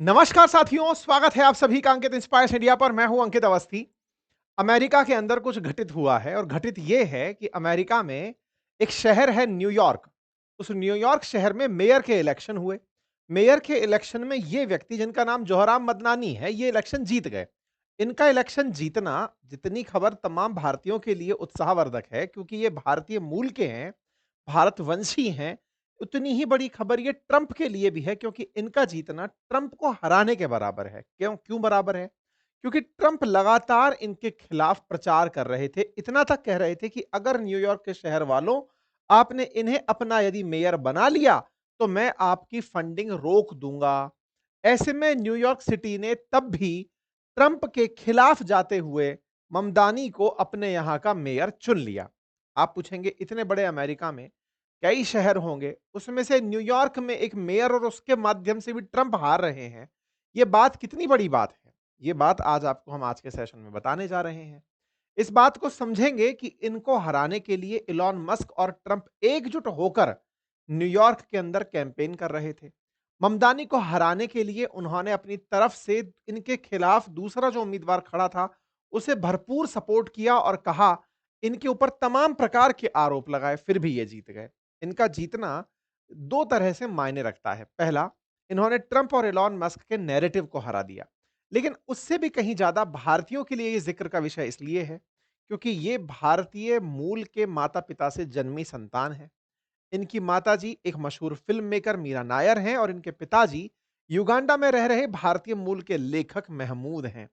नमस्कार साथियों, स्वागत है आप सभी का अंकित इंस्पायर्स इंडिया पर। मैं हूं अंकित अवस्थी। अमेरिका के अंदर कुछ घटित हुआ है और घटित यह है कि अमेरिका में एक शहर है न्यूयॉर्क। उस न्यूयॉर्क शहर में मेयर के इलेक्शन हुए। मेयर के इलेक्शन में ये व्यक्ति जिनका नाम जोहराम मदनानी है, ये इलेक्शन जीत गए। इनका इलेक्शन जीतना जितनी खबर तमाम भारतीयों के लिए उत्साहवर्धक है क्योंकि ये भारतीय मूल के हैं, भारतवंशी हैं, उतनी ही बड़ी खबर ये ट्रंप के लिए भी है क्योंकि इनका जीतना ट्रंप को हराने के बराबर है। क्यों क्यों बराबर है? क्योंकि ट्रंप लगातार इनके खिलाफ प्रचार कर रहे थे। इतना तक कह रहे थे कि अगर न्यूयॉर्क के शहर वालों, आपने इन्हें अपना यदि मेयर बना लिया, तो मैं आपकी फंडिंग रोक दूंगा। ऐसे में न्यूयॉर्क सिटी ने तब भी ट्रंप के खिलाफ जाते हुए ममदानी को अपने यहां का मेयर चुन लिया। आप पूछेंगे, इतने बड़े अमेरिका में कई शहर होंगे, उसमें से न्यूयॉर्क में एक मेयर और उसके माध्यम से भी ट्रंप हार रहे हैं। ये बात कितनी बड़ी बात है? ये बात आज आपको हम आज के सेशन में बताने जा रहे हैं। इस बात को समझेंगे कि इनको हराने के लिए इलॉन मस्क और ट्रंप एकजुट होकर न्यूयॉर्क के अंदर कैंपेन कर रहे थे। ममदानी को हराने के लिए उन्होंने अपनी तरफ से इनके खिलाफ दूसरा जो उम्मीदवार खड़ा था, उसे भरपूर सपोर्ट किया और कहा, इनके ऊपर तमाम प्रकार के आरोप लगाए, फिर भी ये जीत गए। इनका जीतना 2 तरह से मायने रखता है। पहला, इन्होंने ट्रंप और इलॉन मस्क के नैरेटिव को हरा दिया। लेकिन उससे भी कहीं ज़्यादा भारतीयों के लिए ये ज़िक्र का विषय इसलिए है, क्योंकि ये भारतीय मूल के माता-पिता से जन्मी संतान हैं। इनकी माताजी एक मशहूर फ़िल्म मेकर मीरा नायर हैं और इनके पिताजी युगांडा में रह रहे भारतीय मूल के लेखक महमूद हैं।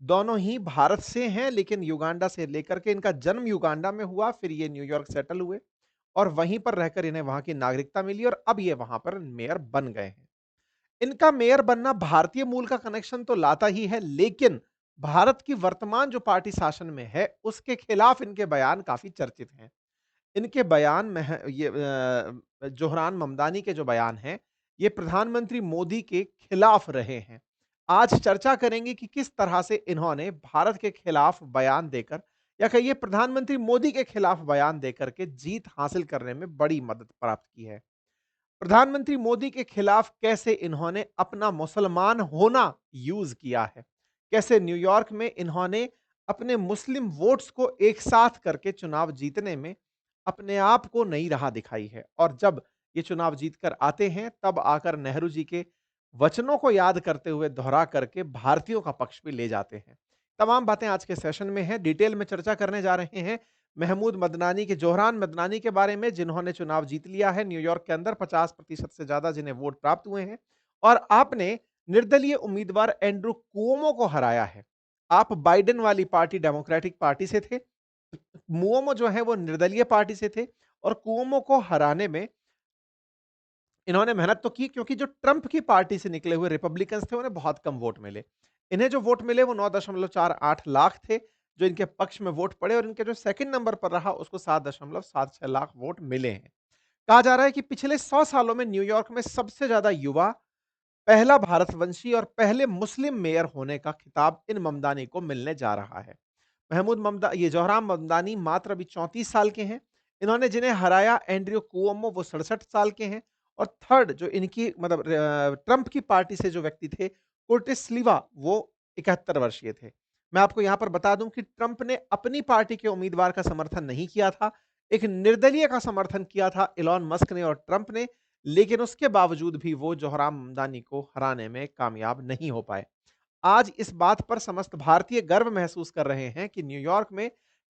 दोनों ही भारत से हैं, लेकिन युगांडा से लेकर के इनका जन्म युगांडा में हुआ, फिर ये न्यूयॉर्क सेटल हुए और वहीं पर रहकर इन्हें वहाँ की नागरिकता मिली और अब ये वहाँ पर मेयर बन गए हैं। इनका मेयर बनना भारतीय मूल का कनेक्शन तो लाता ही है, लेकिन भारत की वर्तमान जो पार्टी शासन में है, उसके खिलाफ इनके बयान काफ़ी चर्चित हैं। इनके बयान में जोहरान ममदानी के जो बयान हैं, ये प्रधानमंत्री मोदी के खिलाफ रहे हैं। आज चर्चा करेंगे कि किस तरह से इन्होंने भारत के खिलाफ बयान देकर या कहिए प्रधानमंत्री मोदी के खिलाफ बयान देकर के जीत हासिल करने में बड़ी मदद प्राप्त की है। प्रधानमंत्री मोदी के खिलाफ कैसे इन्होंने अपना मुसलमान होना यूज़ किया है। कैसे न्यूयॉर्क में इन्होंने अपने मुस्लिम वोट्स को एक साथ करके चुनाव जीतने में अपने आप को नई राह दिखाई है और जब ये चुनाव जीत कर आते हैं, तब आकर नेहरू जी के वचनों को याद करते हुए दोहरा करके भारतीयों का पक्ष भी ले जाते हैं। तमाम बातें आज के सेशन में हैं, डिटेल में चर्चा करने जा रहे हैं महमूद मदनानी के जोहरान मदनानी के बारे में, जिन्होंने चुनाव जीत लिया है न्यूयॉर्क के अंदर 50% से ज़्यादा जिन्हें वोट प्राप्त हुए हैं और आपने निर्दलीय उम्मीदवार एंड्रू कुओमो को हराया है। आप बाइडेन वाली पार्टी डेमोक्रेटिक पार्टी से थे। कुओमो जो है वो निर्दलीय पार्टी से थे और कुओमो को हराने में इन्होंने मेहनत तो की क्योंकि जो ट्रंप की पार्टी से निकले हुए रिपब्लिकन्स थे उन्हें बहुत कम वोट मिले। इन्हें जो वोट मिले वो 9.48 लाख थे जो इनके पक्ष में वोट पड़े और इनके जो सेकंड नंबर पर रहा उसको 7.76 लाख वोट मिले हैं। कहा जा रहा है कि पिछले 100 सालों में न्यूयॉर्क में सबसे ज्यादा युवा, पहला भारतवंशी और पहले मुस्लिम मेयर होने का खिताब इन ममदानी को मिलने जा रहा है। महमूद ममदा ये जोहराम ममदानी मात्र अभी 34 साल के हैं। इन्होंने जिन्हें हराया एंड्रयू कुओमो वो 67 साल के हैं और थर्ड जो इनकी मतलब ट्रंप की पार्टी से जो व्यक्ति थे, कुर्टिस स्लीवा, वो 71 वर्षीय थे। मैं आपको यहाँ पर बता दूं कि ट्रंप ने अपनी पार्टी के उम्मीदवार का समर्थन नहीं किया था, एक निर्दलीय का समर्थन किया था इलॉन मस्क ने और ट्रंप ने, लेकिन उसके बावजूद भी वो जोहराम ममदानी को हराने में कामयाब नहीं हो पाए। आज इस बात पर समस्त भारतीय गर्व महसूस कर रहे हैं कि न्यूयॉर्क में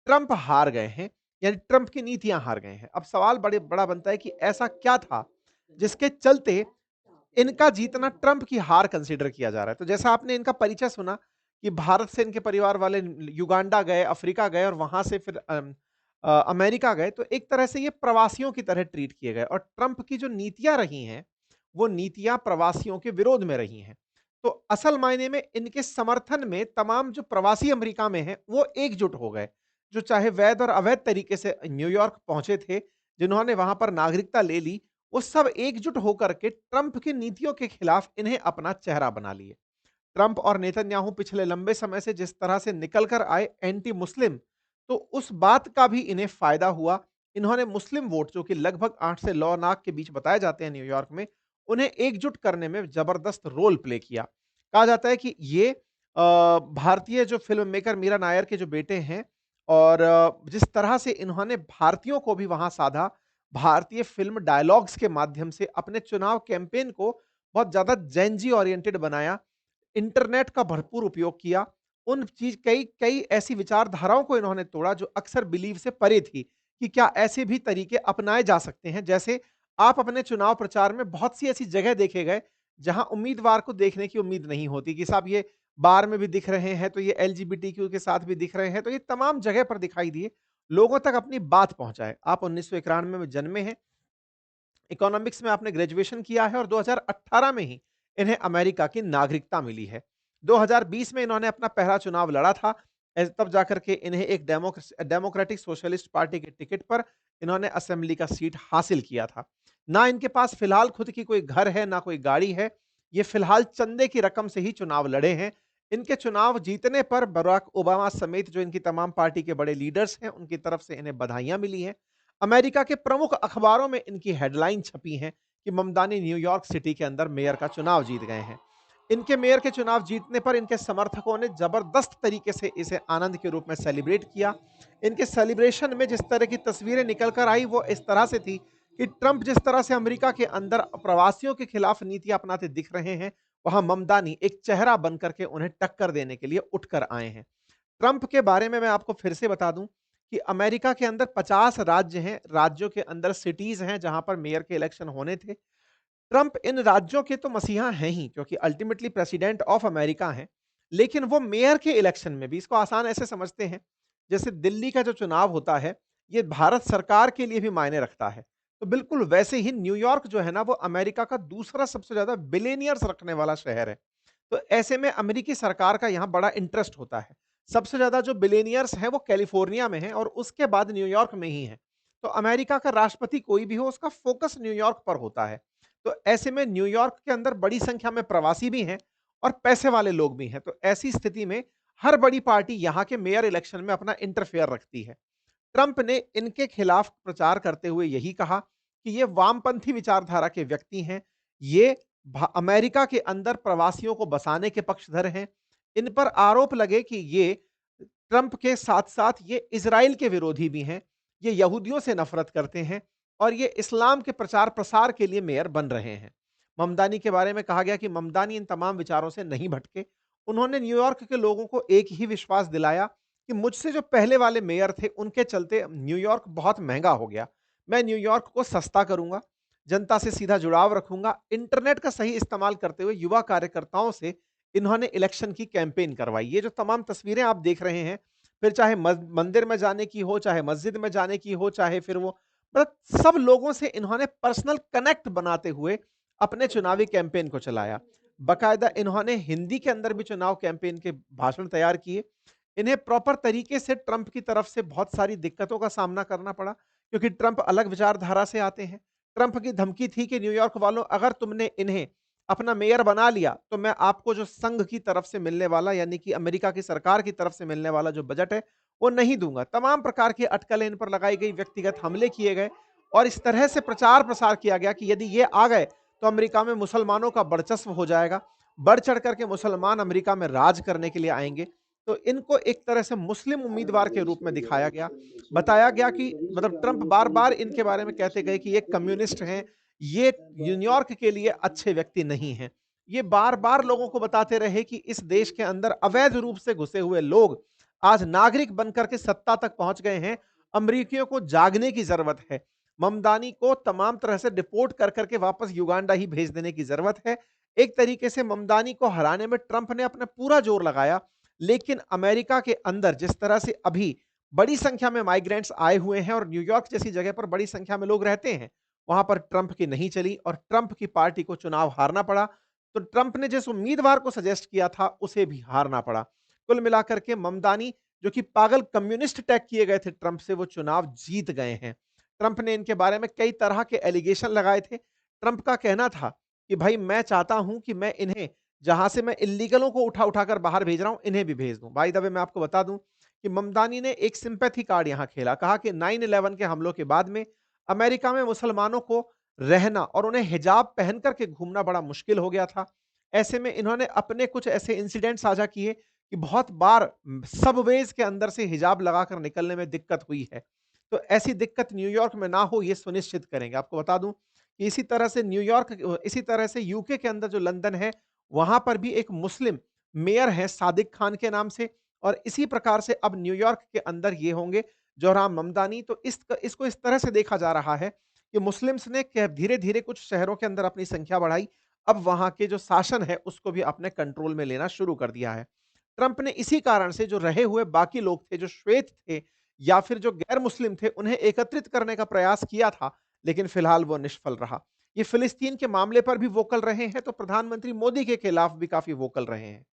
ट्रंप हार गए हैं, यानी ट्रंप की नीतियां हार गए हैं। अब सवाल बड़ा बनता है कि ऐसा क्या था जिसके चलते इनका जीतना ट्रंप की हार कंसीडर किया जा रहा है। तो जैसा आपने इनका परिचय सुना कि भारत से इनके परिवार वाले युगांडा गए, अफ्रीका गए और वहां से फिर अमेरिका गए, तो एक तरह से ये प्रवासियों की तरह ट्रीट किए गए और ट्रंप की जो नीतियां रही हैं, वो नीतियां प्रवासियों के विरोध में रही हैं। तो असल मायने में इनके समर्थन में तमाम जो प्रवासी अमेरिका में हैं, वो एकजुट हो गए। जो चाहे वैध और अवैध तरीके से न्यूयॉर्क पहुंचे थे, जिन्होंने वहां पर नागरिकता ले ली, वो सब एकजुट होकर के ट्रंप की नीतियों के खिलाफ इन्हें अपना चेहरा बना लिए। ट्रंप और नेतन्याहू पिछले लंबे समय से जिस तरह से निकल कर आए एंटी मुस्लिम, तो उस बात का भी इन्हें फायदा हुआ। इन्होंने मुस्लिम वोट जो कि लगभग 8 से 9 लाख के बीच बताए जाते हैं न्यूयॉर्क में, उन्हें एकजुट करने में जबरदस्त रोल प्ले किया। कहा जाता है कि ये भारतीय जो फ़िल्म मेकर मीरा नायर के जो बेटे हैं और जिस तरह से इन्होंने भारतीयों को भी वहाँ साधा, भारतीय फ़िल्म डायलॉग्स के माध्यम से अपने चुनाव कैंपेन को बहुत ज़्यादा जेन ज़ी ओरिएंटेड बनाया, इंटरनेट का भरपूर उपयोग किया, उन चीज़ कई कई ऐसी विचारधाराओं को इन्होंने तोड़ा जो अक्सर बिलीव से परे थी, कि क्या ऐसे भी तरीके अपनाए जा सकते हैं। जैसे आप अपने चुनाव प्रचार में बहुत सी ऐसी जगह देखे गए, जहाँ उम्मीदवार को देखने की उम्मीद नहीं होती कि साहब ये बार में भी दिख रहे हैं, तो ये एलजीबीटीक्यू के साथ भी दिख रहे हैं, तो ये तमाम जगह पर दिखाई दिए, लोगों तक अपनी बात पहुँचाएँ। आप 1991 में जन्मे हैं, इकोनॉमिक्स में आपने ग्रेजुएशन किया है और 2018 में ही इन्हें अमेरिका की नागरिकता मिली है। 2020 में इन्होंने अपना पहला चुनाव लड़ा था, तब जाकर के इन्हें एक डेमोक्रेटिक सोशलिस्ट पार्टी के टिकट पर इन्होंने असेंबली का सीट हासिल किया था। ना इनके पास फिलहाल खुद की कोई घर है, ना कोई गाड़ी है। ये फिलहाल चंदे की रकम से ही चुनाव लड़े हैं। इनके चुनाव जीतने पर बराक ओबामा समेत जो इनकी तमाम पार्टी के बड़े लीडर्स हैं, उनकी तरफ से इन्हें बधाइयाँ मिली हैं। अमेरिका के प्रमुख अखबारों में इनकी हेडलाइन छपी हैं कि ममदानी न्यूयॉर्क सिटी के अंदर मेयर का चुनाव जीत गए हैं। इनके मेयर के चुनाव जीतने पर इनके समर्थकों ने जबरदस्त तरीके से इसे आनंद के रूप में सेलिब्रेट किया। इनके सेलिब्रेशन में जिस तरह की तस्वीरें निकल कर आई वो इस तरह से थी कि ट्रंप जिस तरह से अमेरिका के अंदर प्रवासियों के खिलाफ नीतियां अपनाते दिख रहे हैं, वहां ममदानी एक चेहरा बनकर के उन्हें टक्कर देने के लिए उठकर आए हैं। ट्रंप के बारे में मैं आपको फिर से बता दूं कि अमेरिका के अंदर 50 राज्य हैं, राज्यों के अंदर सिटीज हैं जहां पर मेयर के इलेक्शन होने थे। ट्रंप इन राज्यों के तो मसीहा हैं ही क्योंकि अल्टीमेटली प्रेसिडेंट ऑफ अमेरिका हैं, लेकिन वो मेयर के इलेक्शन में भी इसको आसान ऐसे समझते हैं, जैसे दिल्ली का जो चुनाव होता है, ये भारत सरकार के लिए भी मायने रखता है। तो बिल्कुल वैसे ही न्यूयॉर्क जो है ना, वो अमेरिका का दूसरा सबसे ज़्यादा बिलियनियर्स रखने वाला शहर है। तो ऐसे में अमेरिकी सरकार का यहाँ बड़ा इंटरेस्ट होता है। सबसे ज़्यादा जो बिलियनियर्स हैं, वो कैलिफ़ोर्निया में हैं और उसके बाद न्यूयॉर्क में ही हैं। तो अमेरिका का राष्ट्रपति कोई भी हो, उसका फ़ोकस न्यूयॉर्क पर होता है। तो ऐसे में न्यूयॉर्क के अंदर बड़ी संख्या में प्रवासी भी हैं और पैसे वाले लोग भी हैं। तो ऐसी स्थिति में हर बड़ी पार्टी यहाँ के मेयर इलेक्शन में अपना इंटरफेयर रखती है। ट्रंप ने इनके खिलाफ प्रचार करते हुए यही कहा कि ये वामपंथी विचारधारा के व्यक्ति हैं। ये अमेरिका के अंदर प्रवासियों को बसाने के पक्षधर हैं। इन पर आरोप लगे कि ये ट्रंप के साथ-साथ ये इज़राइल के विरोधी भी हैं। ये यहूदियों से नफ़रत करते हैं और ये इस्लाम के प्रचार-प्रसार के लिए मेयर बन रहे हैं। ममदानी के बारे में कहा गया कि ममदानी इन तमाम विचारों से नहीं भटके। उन्होंने न्यूयॉर्क के लोगों को एक ही विश्वास दिलाया कि मुझसे जो पहले वाले मेयर थे, उनके चलते न्यूयॉर्क बहुत महँगा हो गया। मैं न्यूयॉर्क को सस्ता करूँगा, जनता से सीधा जुड़ाव रखूँगा। इंटरनेट का सही इस्तेमाल करते हुए युवा कार्यकर्ताओं से इन्होंने इलेक्शन की कैंपेन करवाई। ये जो तमाम तस्वीरें आप देख रहे हैं, फिर चाहे मंदिर में जाने की हो, चाहे मस्जिद में जाने की हो, चाहे फिर वो मतलब सब लोगों से इन्होंने पर्सनल कनेक्ट बनाते हुए अपने चुनावी कैंपेन को चलाया। बाकायदा इन्होंने हिंदी के अंदर भी चुनाव कैंपेन के भाषण तैयार किए। इन्हें प्रॉपर तरीके से ट्रंप की तरफ से बहुत सारी दिक्कतों का सामना करना पड़ा, क्योंकि ट्रंप अलग विचारधारा से आते हैं। ट्रंप की धमकी थी कि न्यूयॉर्क वालों, अगर तुमने इन्हें अपना मेयर बना लिया, तो मैं आपको जो संघ की तरफ से मिलने वाला, यानी कि अमेरिका की सरकार की तरफ से मिलने वाला जो बजट है, वो नहीं दूँगा। तमाम प्रकार की अटकलें इन पर लगाई गई, व्यक्तिगत हमले किए गए और इस तरह से प्रचार-प्रसार किया गया कि यदि ये आ गए, तो अमेरिका में मुसलमानों का वर्चस्व हो जाएगा। बढ़ चढ़ कर के मुसलमान अमेरिका में राज करने के लिए आएँगे। तो इनको एक तरह से मुस्लिम उम्मीदवार के रूप में दिखाया गया। बताया गया कि मतलब ट्रंप बार-बार इनके बारे में कहते गए कि ये कम्युनिस्ट हैं, ये न्यूयॉर्क के लिए अच्छे व्यक्ति नहीं हैं। ये बार-बार लोगों को बताते रहे कि इस देश के अंदर अवैध रूप से घुसे हुए लोग आज नागरिक बनकर के सत्ता तक पहुंच गए हैं। अमरीकियों को जागने की जरूरत है। ममदानी को तमाम तरह से डिपोर्ट कर करके वापस युगांडा ही भेज देने की जरूरत है। एक तरीके से ममदानी को हराने में ट्रंप ने अपना पूरा जोर लगाया, लेकिन अमेरिका के अंदर जिस तरह से अभी बड़ी संख्या में माइग्रेंट्स आए हुए हैं और न्यूयॉर्क जैसी जगह पर बड़ी संख्या में लोग रहते हैं, वहां पर ट्रंप की नहीं चली और ट्रंप की पार्टी को चुनाव हारना पड़ा। तो ट्रंप ने जिस उम्मीदवार को सजेस्ट किया था, उसे भी हारना पड़ा। कुल मिलाकर के ममदानी, जो कि पागल कम्युनिस्ट टैग किए गए थे ट्रंप से, वो चुनाव जीत गए हैं। ट्रंप ने इनके बारे में कई तरह के एलिगेशन लगाए थे। ट्रंप का कहना था कि भाई मैं चाहता हूं कि मैं इन्हें, जहां से मैं इल्लीगलों को उठा उठाकर बाहर भेज रहा हूं, इन्हें भी भेज दूं। बाय द वे मैं आपको बता दूं कि ममदानी ने एक सिंपैथी कार्ड यहां खेला। कहा कि 9/11 के हमलों के बाद में अमेरिका में मुसलमानों को रहना और उन्हें हिजाब पहन कर के घूमना बड़ा मुश्किल हो गया था। ऐसे में इन्होंने अपने कुछ ऐसे इंसिडेंट साझा किए कि बहुत बार सबवेज़ के अंदर से हिजाब लगाकर निकलने में दिक्कत हुई है। तो ऐसी दिक्कत न्यूयॉर्क में ना हो ये सुनिश्चित करेंगे। आपको बता दूँ कि इसी तरह से यूके के अंदर जो लंदन है, वहाँ पर भी एक मुस्लिम मेयर हैं सादिक खान के नाम से और इसी प्रकार से अब न्यूयॉर्क के अंदर ये होंगे जोहराम ममदानी। तो इसको इस तरह से देखा जा रहा है कि मुस्लिम्स ने क धीरे-धीरे कुछ शहरों के अंदर अपनी संख्या बढ़ाई। अब वहाँ के जो शासन है उसको भी अपने कंट्रोल में लेना शुरू कर दिया है। ट्रंप ने इसी कारण से जो रहे हुए बाकी लोग थे, जो श्वेत थे या फिर जो गैर मुस्लिम थे, उन्हें एकत्रित करने का प्रयास किया था, लेकिन फिलहाल वो निष्फल रहा। ये फिलिस्तीन के मामले पर भी वोकल रहे हैं, तो प्रधानमंत्री मोदी के खिलाफ भी काफ़ी वोकल रहे हैं।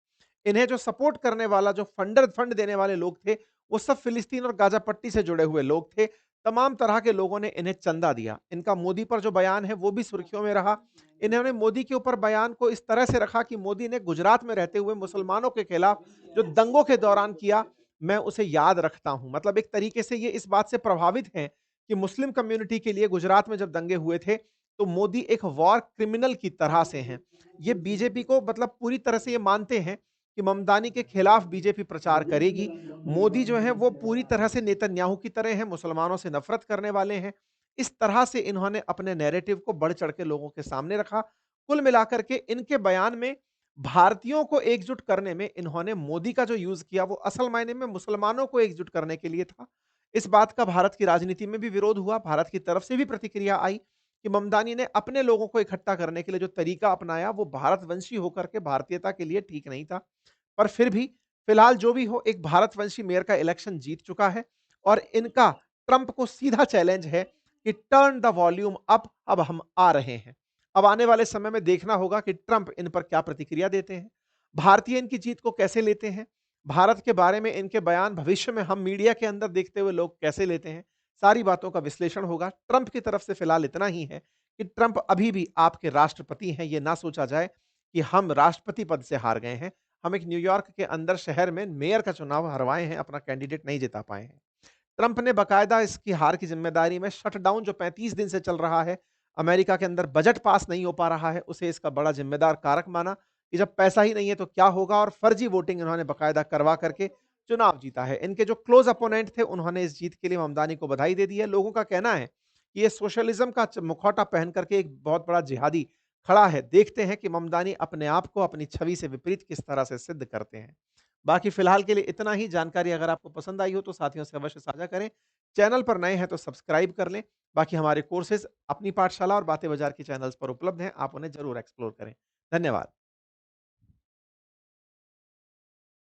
इन्हें जो सपोर्ट करने वाला जो फंड देने वाले लोग थे, वो सब फिलिस्तीन और गाज़ा पट्टी से जुड़े हुए लोग थे। तमाम तरह के लोगों ने इन्हें चंदा दिया। इनका मोदी पर जो बयान है, वो भी सुर्खियों में रहा। इन्होंने मोदी के ऊपर बयान को इस तरह से रखा कि मोदी ने गुजरात में रहते हुए मुसलमानों के खिलाफ जो दंगों के दौरान किया, मैं उसे याद रखता हूँ। मतलब एक तरीके से ये इस बात से प्रभावित हैं कि मुस्लिम कम्युनिटी के लिए गुजरात में जब दंगे हुए थे, तो मोदी एक वॉर क्रिमिनल की तरह से हैं। ये बीजेपी को मतलब पूरी तरह से ये मानते हैं कि ममदानी के खिलाफ बीजेपी प्रचार करेगी। मोदी जो हैं वो पूरी तरह से नेतन्याहू की तरह हैं, मुसलमानों से नफ़रत करने वाले हैं। इस तरह से इन्होंने अपने नैरेटिव को बढ़-चढ़ के लोगों के सामने रखा। कुल मिलाकर के इनके बयान में भारतीयों को एकजुट करने में इन्होंने मोदी का जो यूज़ किया वो असल मायने में मुसलमानों को एकजुट करने के लिए था। इस बात का भारत की राजनीति में भी विरोध हुआ, भारत की तरफ से भी प्रतिक्रिया आई कि ममदानी ने अपने लोगों को इकट्ठा करने के लिए जो तरीका अपनाया वो भारतवंशी होकर के भारतीयता के लिए ठीक नहीं था। पर फिर भी फिलहाल जो भी हो एक भारतवंशी मेयर का इलेक्शन जीत चुका है और इनका ट्रंप को सीधा चैलेंज है कि टर्न द वॉल्यूम अप, अब हम आ रहे हैं। अब आने वाले समय में देखना होगा कि ट्रंप इन पर क्या प्रतिक्रिया देते हैं। भारतीय इनकी जीत को कैसे लेते हैं? भारत के बारे में इनके बयान भविष्य में हम मीडिया के अंदर देखते हुए लोग कैसे लेते हैं? सारी बातों का विश्लेषण होगा। ट्रंप की तरफ से फिलहाल इतना ही है कि ट्रंप अभी भी आपके राष्ट्रपति हैं, ये ना सोचा जाए कि हम राष्ट्रपति पद से हार गए हैं। हम एक न्यूयॉर्क के अंदर शहर में मेयर का चुनाव हरवाए हैं, अपना कैंडिडेट नहीं जिता पाए हैं। ट्रंप ने बाकायदा इसकी हार की ज़िम्मेदारी में शटडाउन जो 35 दिन से चल रहा है, अमेरिका के अंदर बजट पास नहीं हो पा रहा है, उसे इसका बड़ा ज़िम्मेदार कारक माना कि जब पैसा ही नहीं है तो क्या होगा और फर्जी वोटिंग इन्होंने बाकायदा करवा करके चुनाव जीता है। इनके जो क्लोज़ अपोनेंट थे, उन्होंने इस जीत के लिए ममदानी को बधाई दे दी है। लोगों का कहना है कि ये सोशलिज़्म का मुखौटा पहन करके एक बहुत बड़ा जिहादी खड़ा है। देखते हैं कि ममदानी अपने आप को अपनी छवि से विपरीत किस तरह से सिद्ध करते हैं। बाकी फ़िलहाल के लिए इतना ही। जानकारी अगर आपको पसंद आई हो तो साथियों से अवश्य साझा करें। चैनल पर नए हैं तो सब्सक्राइब कर लें। बाकी हमारे कोर्सेज़ अपनी पाठशाला और बातें बाज़ार की चैनल्स पर उपलब्ध हैं। आप उन्हें ज़रूर एक्सप्लोर करें। धन्यवाद।